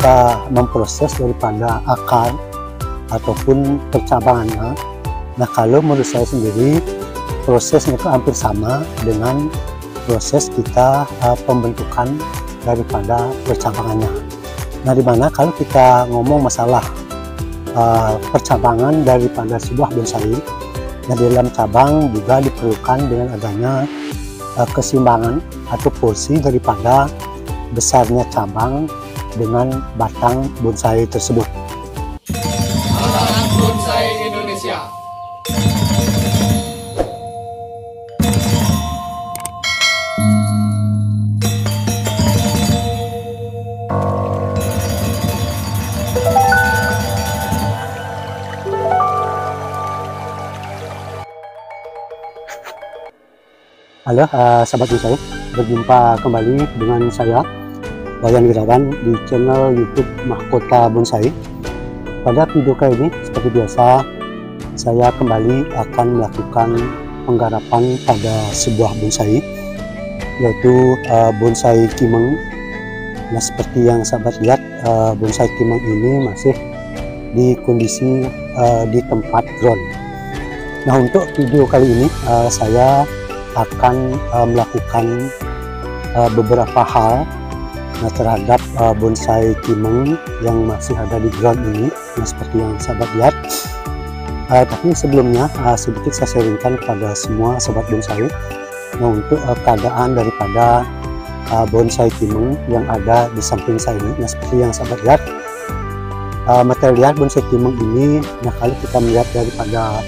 kita memproses daripada akar ataupun percabangannya. Nah, kalau menurut saya sendiri prosesnya itu hampir sama dengan proses kita pembentukan daripada percabangannya. Nah, dimana kalau kita ngomong masalah percabangan daripada sebuah bonsai, nah di dalam cabang juga diperlukan dengan adanya keseimbangan atau porsi daripada besarnya cabang dengan batang bonsai tersebut. Anak Bonsai Indonesia. Halo sahabat bonsai, berjumpa kembali dengan saya Wayan Wirawan di channel YouTube Mahkota Bonsai. Pada video kali ini seperti biasa saya kembali akan melakukan penggarapan pada sebuah bonsai, yaitu bonsai kimeng. Nah, seperti yang sahabat lihat, bonsai kimeng ini masih di kondisi di tempat ground. Nah, untuk video kali ini saya akan melakukan beberapa hal terhadap bonsai kimeng yang masih ada di ground ini. Nah, seperti yang sahabat lihat, tapi sebelumnya sedikit saya sharingkan kepada semua sahabat bonsai. Nah, untuk keadaan daripada bonsai kimeng yang ada di samping saya ini. Nah, seperti yang sahabat lihat, material bonsai kimeng ini, nah kalau kita melihat daripada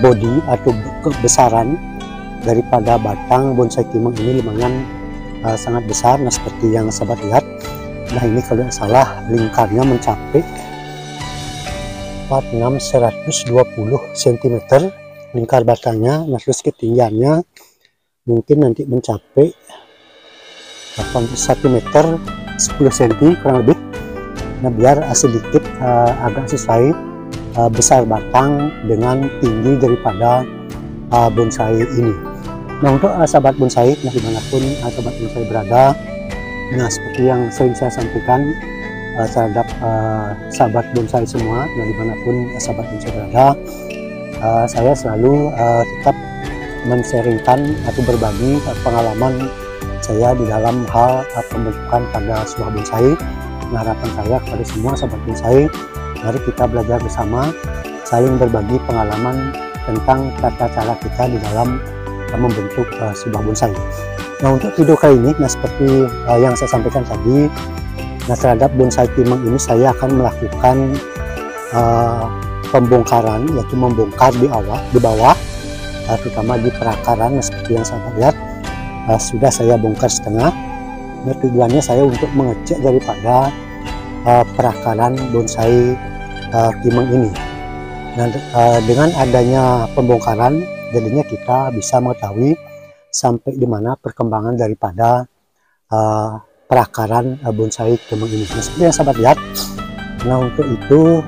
body atau kebesaran daripada batang bonsai kimeng ini lumayan sangat besar. Nah, seperti yang sahabat lihat, nah ini kalau tidak salah lingkarnya mencapai 120 cm lingkar batangnya. Nah, terus ketinggiannya mungkin nanti mencapai 1 meter 10 cm kurang lebih. Nah, biar sedikit agak sesuai besar batang dengan tinggi daripada bonsai ini. Nah, untuk sahabat bonsai, nah dimanapun sahabat bonsai berada, nah seperti yang sering saya sampaikan terhadap sahabat bonsai semua, nah dimanapun sahabat bonsai berada, saya selalu tetap men-sharingkan atau berbagi pengalaman saya di dalam hal pembentukan pada sebuah bonsai. Nah, harapan saya kepada semua sahabat bonsai, mari kita belajar bersama, saling berbagi pengalaman tentang tata cara kita di dalam membentuk sebuah bonsai. Nah, untuk video kali ini, nah seperti yang saya sampaikan tadi, nah terhadap bonsai kimeng ini saya akan melakukan pembongkaran, yaitu membongkar di bawah, terutama di perakaran. Nah, seperti yang saya lihat, sudah saya bongkar setengah. Nah, tujuannya saya untuk mengecek daripada perakaran bonsai kimeng ini. Nah, dengan adanya pembongkaran, jadinya kita bisa mengetahui sampai di mana perkembangan daripada perakaran bonsai kimeng ini. Nah, seperti yang sahabat lihat, nah untuk itu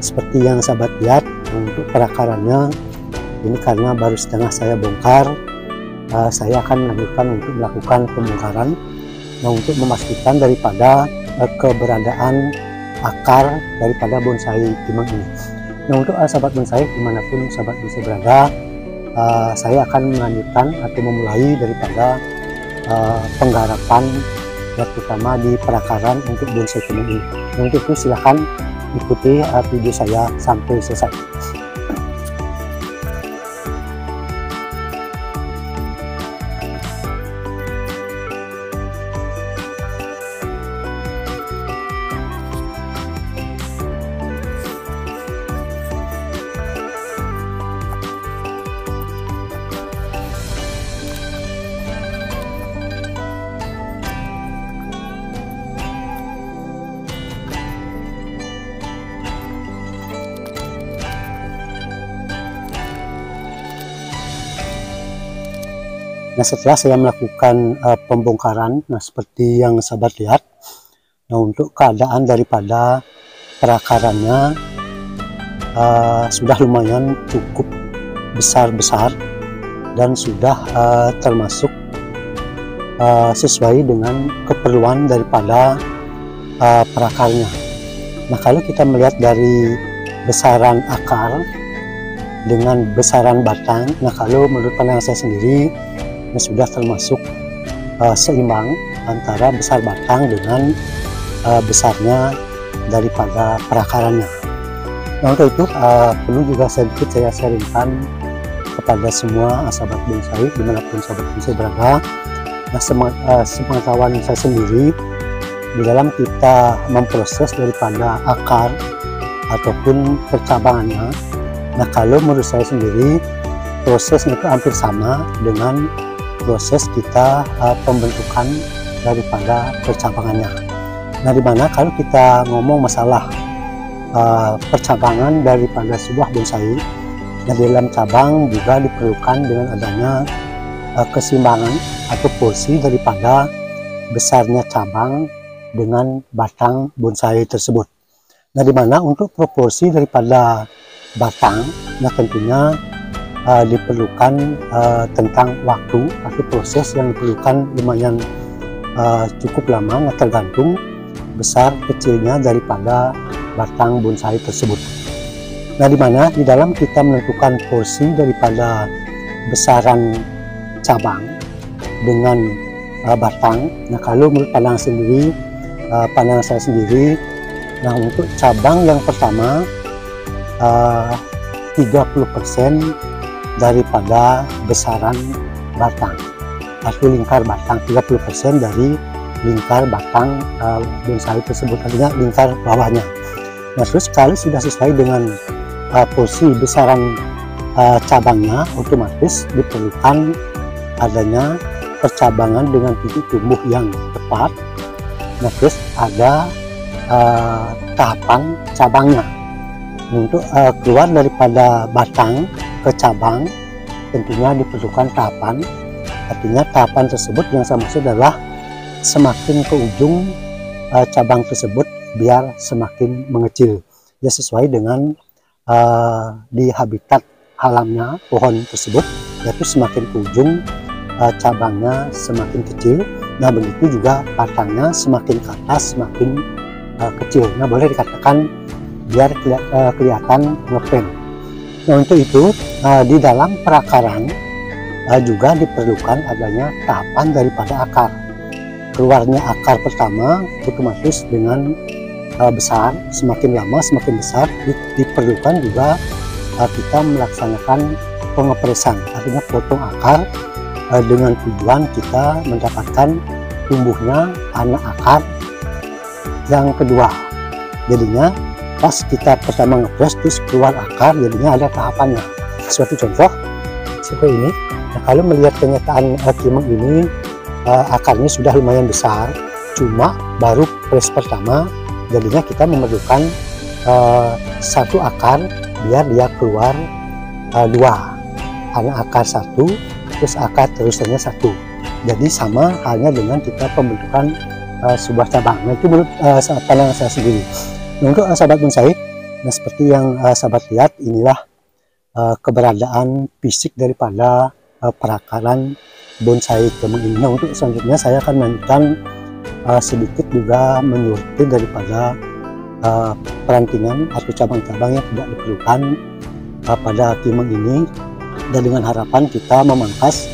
seperti yang sahabat lihat, untuk perakarannya ini karena baru setengah saya bongkar, saya akan melanjutkan untuk melakukan pembongkaran. Nah, untuk memastikan daripada keberadaan akar daripada bonsai kimeng ini. Nah, untuk sahabat bonsai dimanapun sahabat bonsai berada, saya akan melanjutkan atau memulai daripada penggarapan, ya, terutama di perakaran untuk bonsai kimeng ini. Nah, untuk itu silahkan ikuti video saya sampai selesai. Nah, setelah saya melakukan pembongkaran, nah seperti yang sahabat lihat, nah untuk keadaan daripada perakarannya sudah lumayan cukup besar-besar dan sudah termasuk sesuai dengan keperluan daripada perakarnya. Nah, kalau kita melihat dari besaran akar dengan besaran batang, nah kalau menurut pandangan saya sendiri, ini sudah termasuk seimbang antara besar batang dengan besarnya daripada perakarannya. Nah, untuk itu perlu juga sedikit saya sharingkan kepada semua sahabat bonsai dimanapun sahabat bonsai berada. Nah, sepengetahuan saya sendiri, di dalam kita memproses daripada akar ataupun percabangannya, nah kalau menurut saya sendiri prosesnya itu hampir sama dengan proses kita pembentukan daripada percabangannya. Nah, dimana kalau kita ngomong masalah percabangan daripada sebuah bonsai, nah di dalam cabang juga diperlukan dengan adanya keseimbangan atau porsi daripada besarnya cabang dengan batang bonsai tersebut. Nah, dimana untuk proporsi daripada batang, nah tentunya diperlukan tentang waktu atau proses yang diperlukan lumayan cukup lama, nah tergantung besar kecilnya daripada batang bonsai tersebut. Nah, dimana di dalam kita menentukan porsi daripada besaran cabang dengan batang, nah kalau menurut pandangan saya sendiri, nah untuk cabang yang pertama 30% daripada besaran batang atau lingkar batang, 30% dari lingkar batang bonsai tersebut, artinya lingkar bawahnya. Nah, terus kalau sudah sesuai dengan porsi besaran cabangnya, otomatis diperlukan adanya percabangan dengan titik tumbuh yang tepat. Nah, terus ada tahapan cabangnya. Untuk keluar daripada batang ke cabang tentunya diperlukan tahapan, artinya tahapan tersebut yang saya maksud adalah semakin ke ujung cabang tersebut biar semakin mengecil, ya sesuai dengan di habitat alamnya pohon tersebut, yaitu semakin ke ujung cabangnya semakin kecil. Nah, begitu juga batangnya semakin ke atas semakin kecil. Nah, boleh dikatakan biar kelihatan ngepen. Nah, untuk itu di dalam perakaran juga diperlukan adanya tahapan daripada akar. Keluarnya akar pertama otomatis dengan besar, semakin lama semakin besar. Diperlukan juga kita melaksanakan pengepresan, artinya potong akar dengan tujuan kita mendapatkan tumbuhnya anak akar yang kedua. Jadinya pas kita pertama ngepres terus keluar akar, jadinya ada tahapannya. Suatu contoh seperti ini. Nah, kalau melihat kenyataan kimeng ini, akarnya sudah lumayan besar, cuma baru pres pertama, jadinya kita memerlukan satu akar biar dia keluar dua, anak akar satu, terus akar terusannya satu. Jadi sama halnya dengan kita pembentukan sebuah cabang. Nah, itu menurut pandangan saya sendiri. Nah, untuk sahabat bonsai, nah seperti yang sahabat lihat, inilah keberadaan fisik daripada perakaran bonsai kimeng ini. Nah, untuk selanjutnya saya akan melanjutkan sedikit juga menyurti daripada perantingan atau cabang-cabang yang tidak diperlukan pada kimeng ini, dan dengan harapan kita memangkas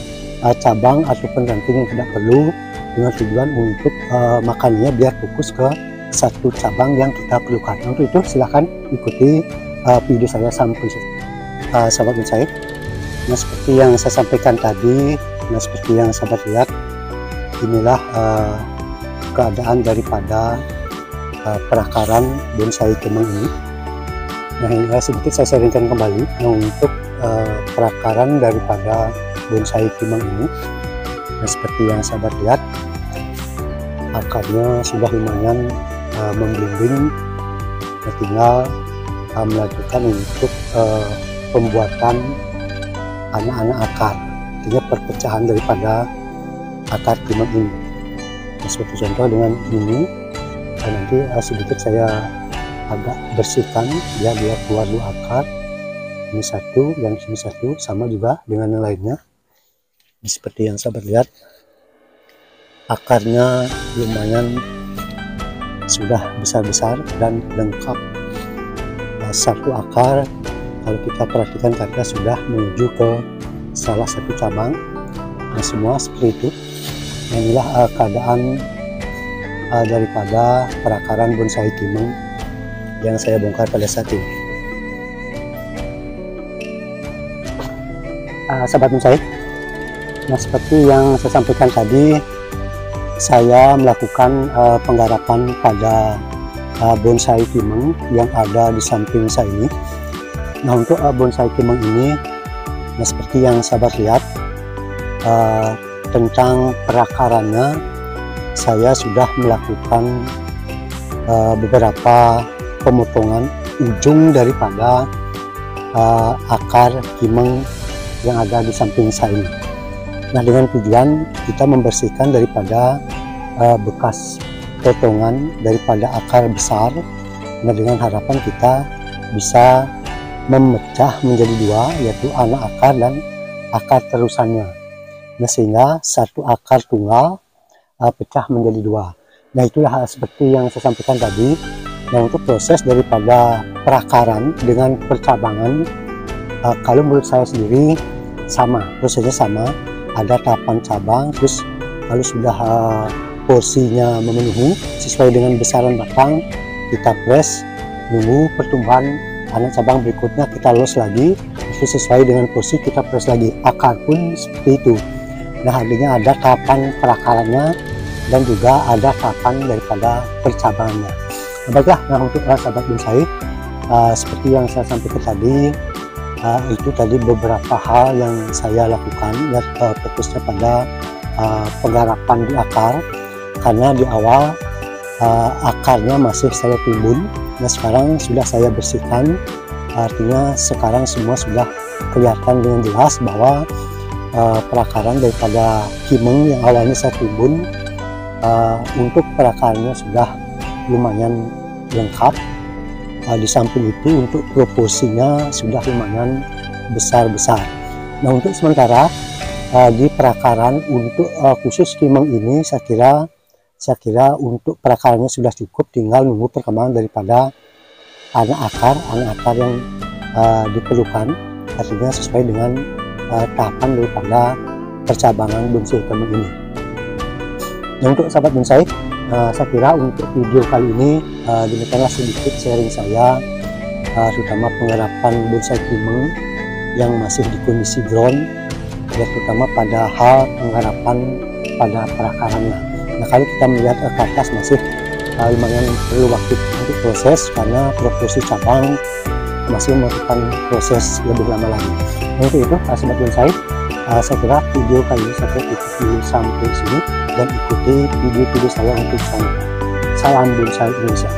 cabang atau ranting yang tidak perlu dengan tujuan untuk makanannya biar fokus ke satu cabang yang kita perlukan. Untuk itu silahkan ikuti video saya sampai sahabat bonsai. Nah, seperti yang saya sampaikan tadi, nah seperti yang sahabat lihat, inilah keadaan daripada perakaran bonsai kimeng ini. Nah, ini sedikit saya sharingkan kembali. Nah, untuk perakaran daripada bonsai kimeng ini, nah seperti yang sahabat lihat, akarnya sudah lumayan membimbing. Nah, tinggal melanjutkan untuk pembuatan anak-anak akar, artinya perpecahan daripada akar kimeng ini. Nah, seperti contoh dengan ini, nanti sedikit saya agak bersihkan biar dia keluar dulu akar. Ini satu, yang sini satu, sama juga dengan yang lainnya. Ini seperti yang sahabat lihat, akarnya lumayan sudah besar-besar dan lengkap. Satu akar kalau kita perhatikan karena sudah menuju ke salah satu cabang. Nah, semua seperti itu. Nah, inilah keadaan daripada perakaran bonsai kimeng yang saya bongkar pada saat ini. Sahabat bonsai, nah seperti yang saya sampaikan tadi, saya melakukan penggarapan pada bonsai kimeng yang ada di samping saya ini. Nah, untuk bonsai kimeng ini, nah seperti yang sahabat lihat, tentang perakarannya saya sudah melakukan beberapa pemotongan ujung daripada akar kimeng yang ada di samping saya ini. Nah, dengan tujuan kita membersihkan daripada bekas potongan daripada akar besar. Nah, dengan harapan kita bisa memecah menjadi dua, yaitu anak akar dan akar terusannya. Nah, sehingga satu akar tunggal pecah menjadi dua. Nah, itulah seperti yang saya sampaikan tadi. Nah, untuk proses daripada perakaran dengan percabangan, kalau menurut saya sendiri sama, prosesnya sama. Ada tahapan cabang, terus kalau sudah porsinya memenuhi sesuai dengan besaran batang, kita press, nunggu pertumbuhan anak cabang berikutnya, kita los lagi, terus sesuai dengan porsi kita press lagi. Akar pun seperti itu. Nah, artinya ada tahapan perakarannya dan juga ada tahapan daripada percabangannya. Baiklah, nah untuk sahabat bonsai, seperti yang saya sampaikan tadi, itu tadi beberapa hal yang saya lakukan, ya, fokusnya pada penggarapan di akar, karena di awal akarnya masih saya timbun. Nah, sekarang sudah saya bersihkan, artinya sekarang semua sudah kelihatan dengan jelas bahwa perakaran daripada kimeng yang awalnya saya timbun, untuk perakarannya sudah lumayan lengkap. Di samping itu untuk proporsinya sudah lumayan besar-besar. Nah, untuk sementara di perakaran untuk khusus kimeng ini saya kira untuk perakarannya sudah cukup, tinggal nunggu perkembangan daripada anak akar yang diperlukan, artinya sesuai dengan tahapan daripada percabangan bonsai kimeng ini. Nah, untuk sahabat bonsai, saya kira untuk video kali ini demikianlah sedikit sharing saya, terutama penggarapan bonsai kimeng yang masih di kondisi ground, ya, terutama pada hal penggarapan pada perakarannya. Nah, kalau kita melihat ke atas masih lumayan perlu waktu untuk proses, karena proporsi cabang masih membutuhkan proses lebih lama lagi. Nah, untuk itu sahabat bonsai, saya kira video kali ini saya ikuti sampai sini, dan ikuti video-video saya untuk selanjutnya. Salam bonsai Indonesia.